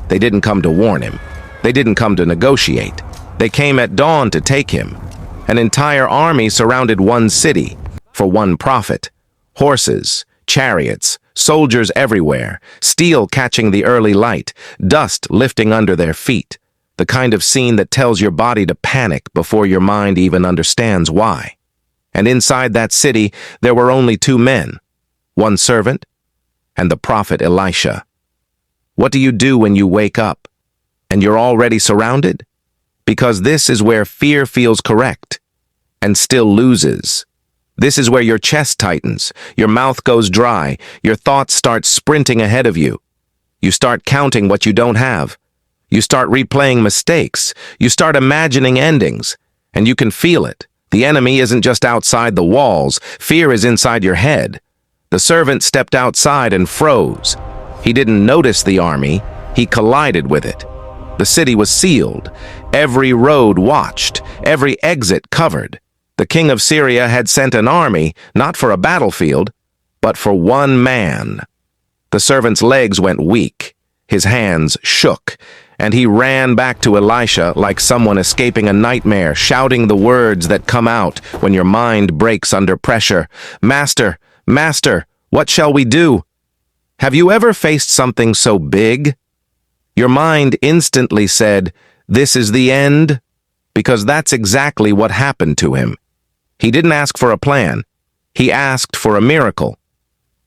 They didn't come to warn him. They didn't come to negotiate. They came at dawn to take him. An entire army surrounded one city for one prophet. Horses, chariots, soldiers everywhere, steel catching the early light, dust lifting under their feet. The kind of scene that tells your body to panic before your mind even understands why. And inside that city, there were only two men, one servant and the prophet Elisha. What do you do when you wake up and you're already surrounded? Because this is where fear feels correct and still loses. This is where your chest tightens, your mouth goes dry, your thoughts start sprinting ahead of you. You start counting what you don't have. You start replaying mistakes. You start imagining endings, and you can feel it. The enemy isn't just outside the walls. Fear is inside your head. The servant stepped outside and froze. He didn't notice the army. He collided with it. The city was sealed. Every road watched. Every exit covered. The king of Syria had sent an army, not for a battlefield, but for one man. The servant's legs went weak. His hands shook, and he ran back to Elisha like someone escaping a nightmare, shouting the words that come out when your mind breaks under pressure. "Master, Master, what shall we do?" Have you ever faced something so big? Your mind instantly said, "This is the end," because that's exactly what happened to him. He didn't ask for a plan. He asked for a miracle.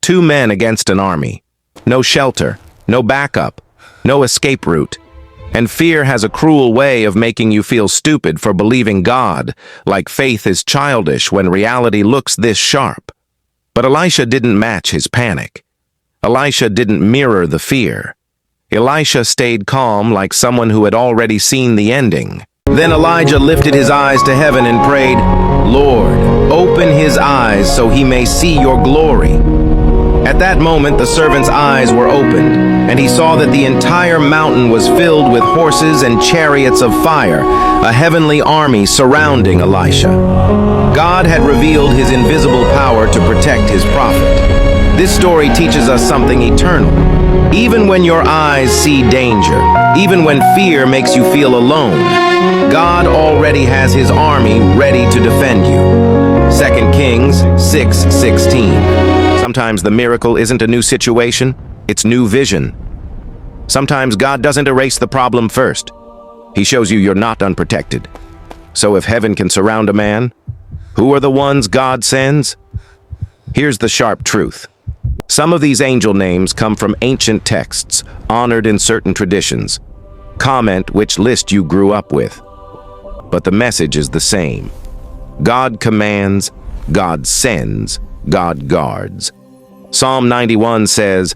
Two men against an army. No shelter, no backup, no escape route. And fear has a cruel way of making you feel stupid for believing God, like faith is childish when reality looks this sharp. But Elisha didn't match his panic. Elisha didn't mirror the fear. Elisha stayed calm like someone who had already seen the ending. Then Elijah lifted his eyes to heaven and prayed, "Lord, open his eyes so he may see your glory." At that moment, the servant's eyes were opened, and he saw that the entire mountain was filled with horses and chariots of fire, a heavenly army surrounding Elisha. God had revealed his invisible power to protect his prophet. This story teaches us something eternal. Even when your eyes see danger, even when fear makes you feel alone, God already has his army ready to defend you. 2 Kings 6:16. Sometimes the miracle isn't a new situation, it's new vision. Sometimes God doesn't erase the problem first. He shows you you're not unprotected. So if heaven can surround a man, who are the ones God sends? Here's the sharp truth. Some of these angel names come from ancient texts, honored in certain traditions. Comment which list you grew up with. But the message is the same. God commands, God sends, God guards. Psalm 91 says,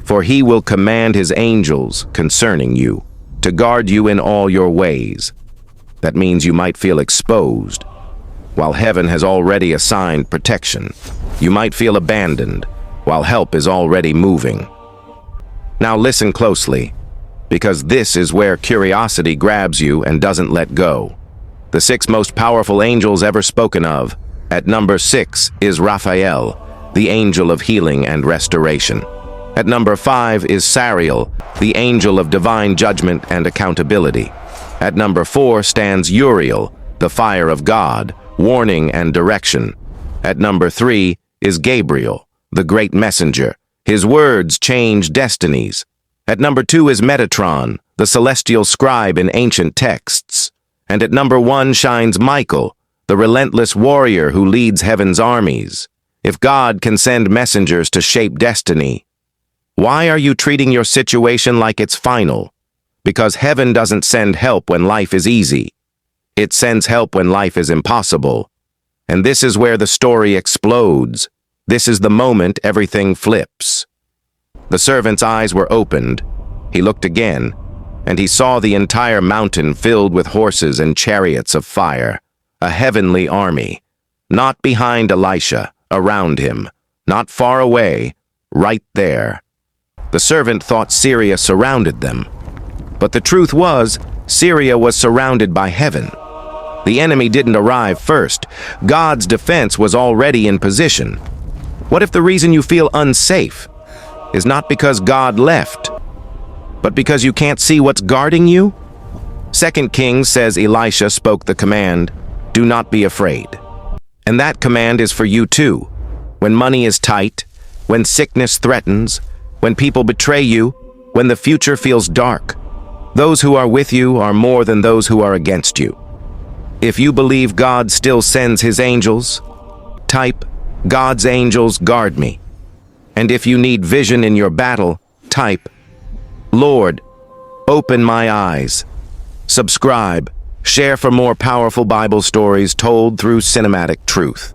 "For he will command his angels concerning you, to guard you in all your ways." That means you might feel exposed, while heaven has already assigned protection. You might feel abandoned, while help is already moving. Now listen closely, because this is where curiosity grabs you and doesn't let go. The 6 most powerful angels ever spoken of. At number 6 is Raphael, the angel of healing and restoration. At number 5 is Sariel, the angel of divine judgment and accountability. At number 4 stands Uriel, the fire of God, warning and direction. At number 3 is Gabriel, the great messenger. His words change destinies. At number 2 is Metatron, the celestial scribe in ancient texts. And at number 1 shines Michael, the relentless warrior who leads heaven's armies. If God can send messengers to shape destiny, why are you treating your situation like it's final? Because heaven doesn't send help when life is easy. It sends help when life is impossible. And this is where the story explodes. This is the moment everything flips. The servant's eyes were opened. He looked again, and he saw the entire mountain filled with horses and chariots of fire, a heavenly army, not behind Elisha, around him, not far away, right there. The servant thought Syria surrounded them, but the truth was, Syria was surrounded by heaven. The enemy didn't arrive first. God's defense was already in position. What if the reason you feel unsafe is not because God left, but because you can't see what's guarding you? 2 Kings says Elisha spoke the command, "Do not be afraid." And that command is for you too. When money is tight, when sickness threatens, when people betray you, when the future feels dark, those who are with you are more than those who are against you. If you believe God still sends his angels, type, "God's angels guard me." And if you need vision in your battle, type, "Lord, open my eyes." Subscribe, share for more powerful Bible stories told through cinematic truth.